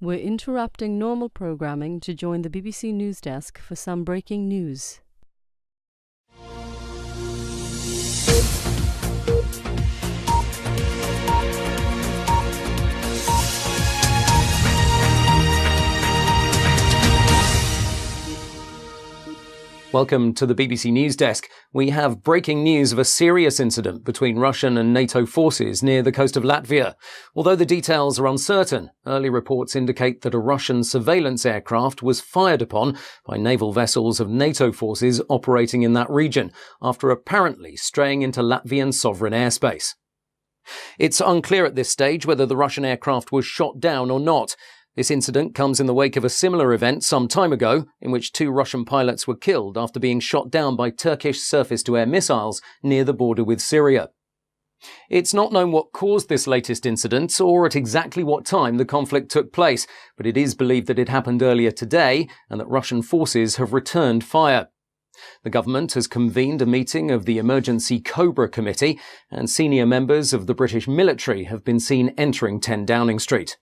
We're interrupting normal programming to join the BBC News Desk for some breaking news. Welcome to the BBC News Desk. We have breaking news of a serious incident between Russian and NATO forces near the coast of Latvia. Although the details are uncertain, early reports indicate that a Russian surveillance aircraft was fired upon by naval vessels of NATO forces operating in that region, after apparently straying into Latvian sovereign airspace. It's unclear at this stage whether the Russian aircraft was shot down or not. This incident comes in the wake of a similar event some time ago, in which 2 Russian pilots were killed after being shot down by Turkish surface-to-air missiles near the border with Syria. It's not known what caused this latest incident or at exactly what time the conflict took place, but it is believed that it happened earlier today and that Russian forces have returned fire. The government has convened a meeting of the Emergency Cobra Committee, and senior members of the British military have been seen entering 10 Downing Street.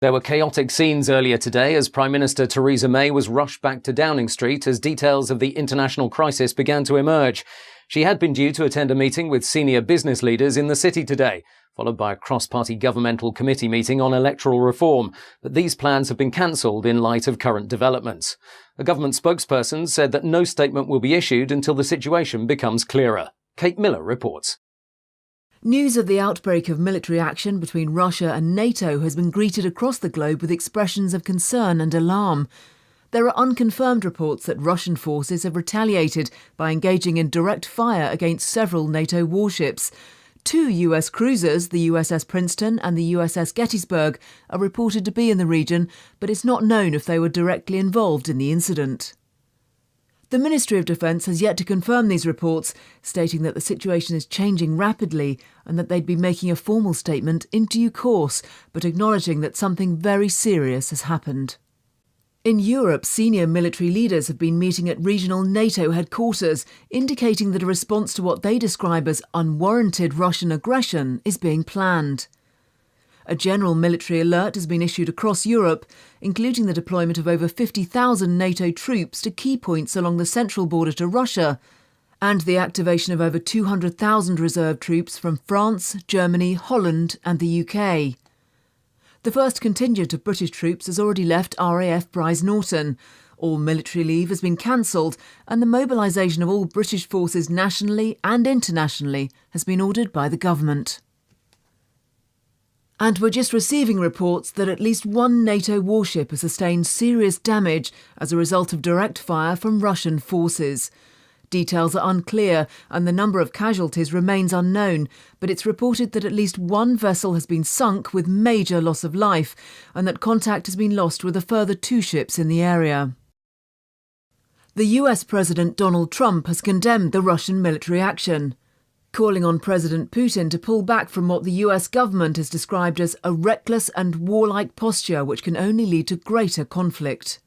There were chaotic scenes earlier today as Prime Minister Theresa May was rushed back to Downing Street as details of the international crisis began to emerge. She had been due to attend a meeting with senior business leaders in the city today, followed by a cross-party governmental committee meeting on electoral reform, but these plans have been cancelled in light of current developments. A government spokesperson said that no statement will be issued until the situation becomes clearer. Kate Miller reports. News of the outbreak of military action between Russia and NATO has been greeted across the globe with expressions of concern and alarm. There are unconfirmed reports that Russian forces have retaliated by engaging in direct fire against several NATO warships. 2 US cruisers, the USS Princeton and the USS Gettysburg, are reported to be in the region, but it's not known if they were directly involved in the incident. The Ministry of Defence has yet to confirm these reports, stating that the situation is changing rapidly and that they'd be making a formal statement in due course, but acknowledging that something very serious has happened. In Europe, senior military leaders have been meeting at regional NATO headquarters, indicating that a response to what they describe as unwarranted Russian aggression is being planned. A general military alert has been issued across Europe, including the deployment of over 50,000 NATO troops to key points along the central border to Russia, and the activation of over 200,000 reserve troops from France, Germany, Holland and the UK. The first contingent of British troops has already left RAF Brize Norton. All military leave has been cancelled, and the mobilisation of all British forces nationally and internationally has been ordered by the government. And we're just receiving reports that at least 1 NATO warship has sustained serious damage as a result of direct fire from Russian forces. Details are unclear and the number of casualties remains unknown, but it's reported that at least 1 vessel has been sunk with major loss of life and that contact has been lost with a further 2 ships in the area. The US President Donald Trump has condemned the Russian military action, calling on President Putin to pull back from what the US government has described as a reckless and warlike posture which can only lead to greater conflict.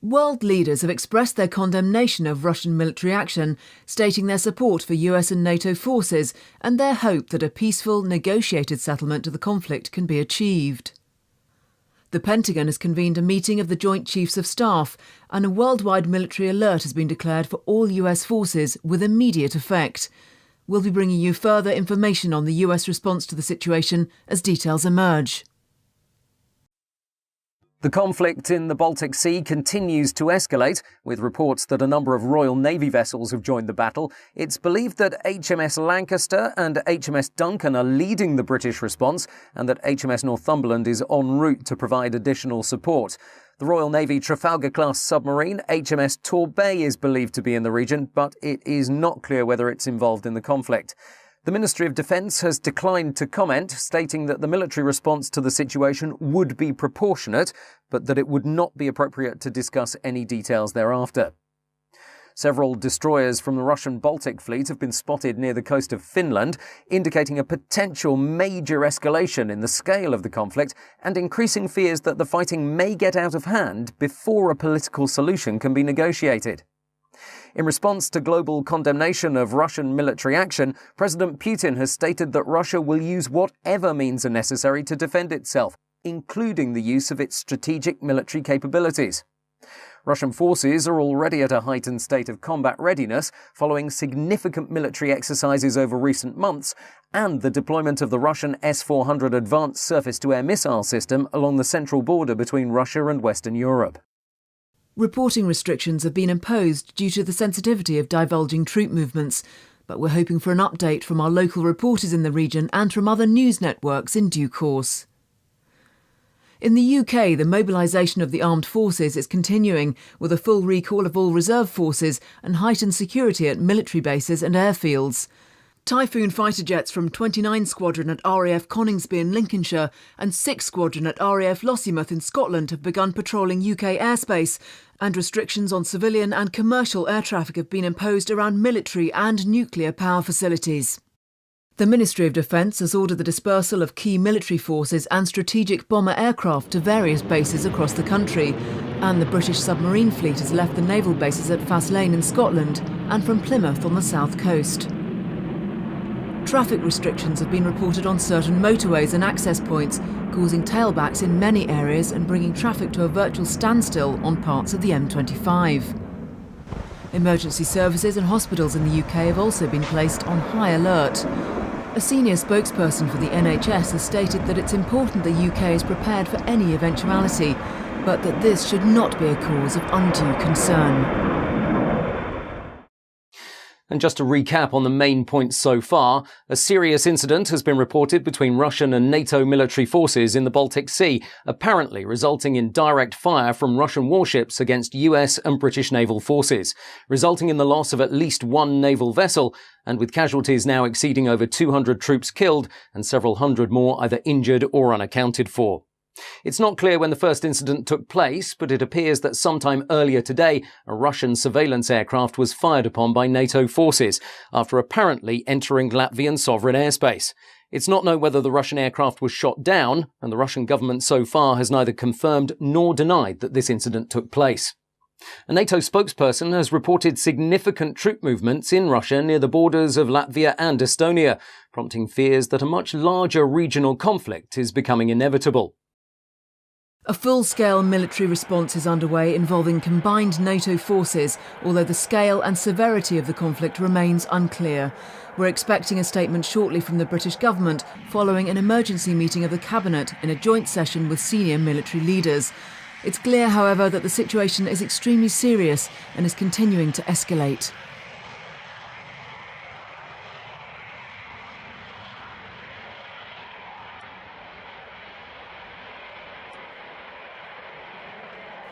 World leaders have expressed their condemnation of Russian military action, stating their support for US and NATO forces and their hope that a peaceful, negotiated settlement to the conflict can be achieved. The Pentagon has convened a meeting of the Joint Chiefs of Staff, and a worldwide military alert has been declared for all US forces with immediate effect. We'll be bringing you further information on the US response to the situation as details emerge. The conflict in the Baltic Sea continues to escalate, with reports that a number of Royal Navy vessels have joined the battle. It's believed that HMS Lancaster and HMS Duncan are leading the British response, and that HMS Northumberland is en route to provide additional support. The Royal Navy Trafalgar-class submarine HMS Torbay is believed to be in the region, but it is not clear whether it's involved in the conflict. The Ministry of Defence has declined to comment, stating that the military response to the situation would be proportionate, but that it would not be appropriate to discuss any details thereafter. Several destroyers from the Russian Baltic Fleet have been spotted near the coast of Finland, indicating a potential major escalation in the scale of the conflict and increasing fears that the fighting may get out of hand before a political solution can be negotiated. In response to global condemnation of Russian military action, President Putin has stated that Russia will use whatever means are necessary to defend itself, including the use of its strategic military capabilities. Russian forces are already at a heightened state of combat readiness following significant military exercises over recent months and the deployment of the Russian S-400 advanced surface-to-air missile system along the central border between Russia and Western Europe. Reporting restrictions have been imposed due to the sensitivity of divulging troop movements, but we're hoping for an update from our local reporters in the region and from other news networks in due course. In the UK, the mobilisation of the armed forces is continuing, with a full recall of all reserve forces and heightened security at military bases and airfields. Typhoon fighter jets from 29 Squadron at RAF Coningsby in Lincolnshire and 6 Squadron at RAF Lossiemouth in Scotland have begun patrolling UK airspace, and restrictions on civilian and commercial air traffic have been imposed around military and nuclear power facilities. The Ministry of Defence has ordered the dispersal of key military forces and strategic bomber aircraft to various bases across the country, and the British submarine fleet has left the naval bases at Faslane in Scotland and from Plymouth on the south coast. Traffic restrictions have been reported on certain motorways and access points, causing tailbacks in many areas and bringing traffic to a virtual standstill on parts of the M25. Emergency services and hospitals in the UK have also been placed on high alert. A senior spokesperson for the NHS has stated that it's important the UK is prepared for any eventuality, but that this should not be a cause of undue concern. And just to recap on the main points so far, a serious incident has been reported between Russian and NATO military forces in the Baltic Sea, apparently resulting in direct fire from Russian warships against US and British naval forces, resulting in the loss of at least one naval vessel, and with casualties now exceeding over 200 troops killed and several hundred more either injured or unaccounted for. It's not clear when the first incident took place, but it appears that sometime earlier today, a Russian surveillance aircraft was fired upon by NATO forces, after apparently entering Latvian sovereign airspace. It's not known whether the Russian aircraft was shot down, and the Russian government so far has neither confirmed nor denied that this incident took place. A NATO spokesperson has reported significant troop movements in Russia near the borders of Latvia and Estonia, prompting fears that a much larger regional conflict is becoming inevitable. A full-scale military response is underway involving combined NATO forces, although the scale and severity of the conflict remains unclear. We're expecting a statement shortly from the British government following an emergency meeting of the Cabinet in a joint session with senior military leaders. It's clear, however, that the situation is extremely serious and is continuing to escalate.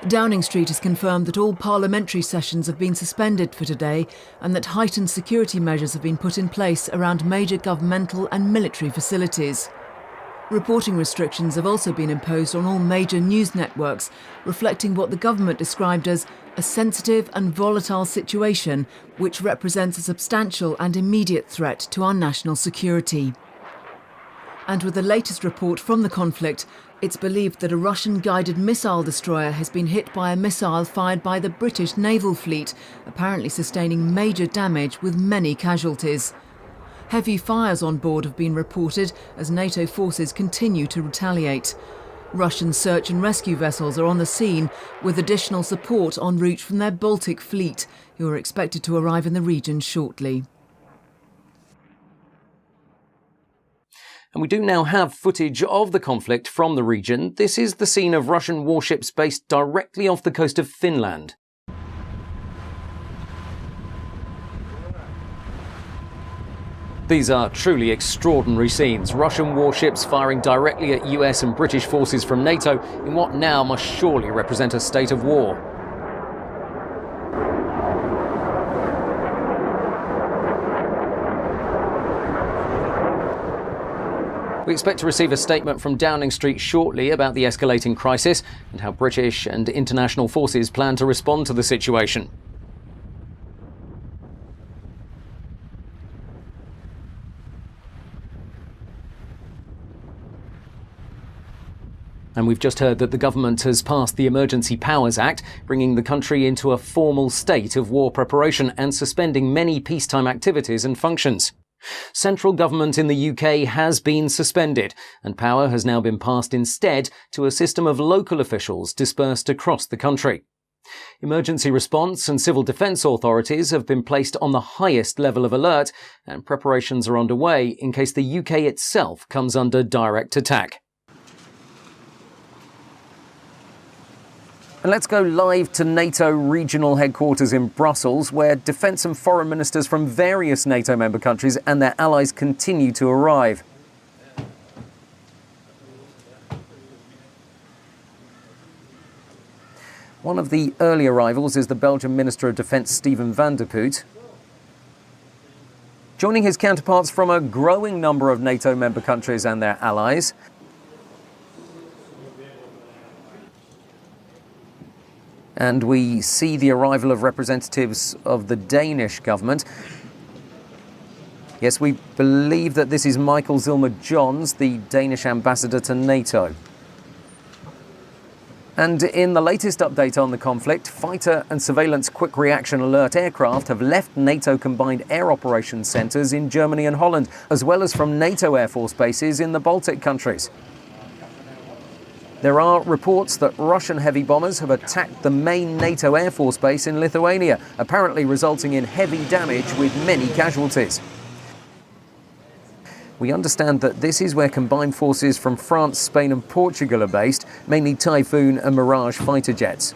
Downing Street has confirmed that all parliamentary sessions have been suspended for today and that heightened security measures have been put in place around major governmental and military facilities. Reporting restrictions have also been imposed on all major news networks, reflecting what the government described as a sensitive and volatile situation which represents a substantial and immediate threat to our national security. And with the latest report from the conflict, it's believed that a Russian-guided missile destroyer has been hit by a missile fired by the British naval fleet, apparently sustaining major damage with many casualties. Heavy fires on board have been reported as NATO forces continue to retaliate. Russian search and rescue vessels are on the scene, with additional support en route from their Baltic fleet, who are expected to arrive in the region shortly. And we do now have footage of the conflict from the region. This is the scene of Russian warships based directly off the coast of Finland. These are truly extraordinary scenes. Russian warships firing directly at US and British forces from NATO in what now must surely represent a state of war. We expect to receive a statement from Downing Street shortly about the escalating crisis and how British and international forces plan to respond to the situation. And we've just heard that the government has passed the Emergency Powers Act, bringing the country into a formal state of war preparation and suspending many peacetime activities and functions. Central government in the UK has been suspended, and power has now been passed instead to a system of local officials dispersed across the country. Emergency response and civil defence authorities have been placed on the highest level of alert, and preparations are underway in case the UK itself comes under direct attack. And let's go live to NATO regional headquarters in Brussels, where defence and foreign ministers from various NATO member countries and their allies continue to arrive. One of the early arrivals is the Belgian Minister of Defence, Steven van der Puut, joining his counterparts from a growing number of NATO member countries and their allies. And we see the arrival of representatives of the Danish government. Yes, we believe that this is Michael Zilmer-Johns, the Danish ambassador to NATO. And in the latest update on the conflict, fighter and surveillance quick reaction alert aircraft have left NATO combined air operations centres in Germany and Holland, as well as from NATO Air Force bases in the Baltic countries. There are reports that Russian heavy bombers have attacked the main NATO Air Force base in Lithuania, apparently resulting in heavy damage with many casualties. We understand that this is where combined forces from France, Spain and Portugal are based, mainly Typhoon and Mirage fighter jets.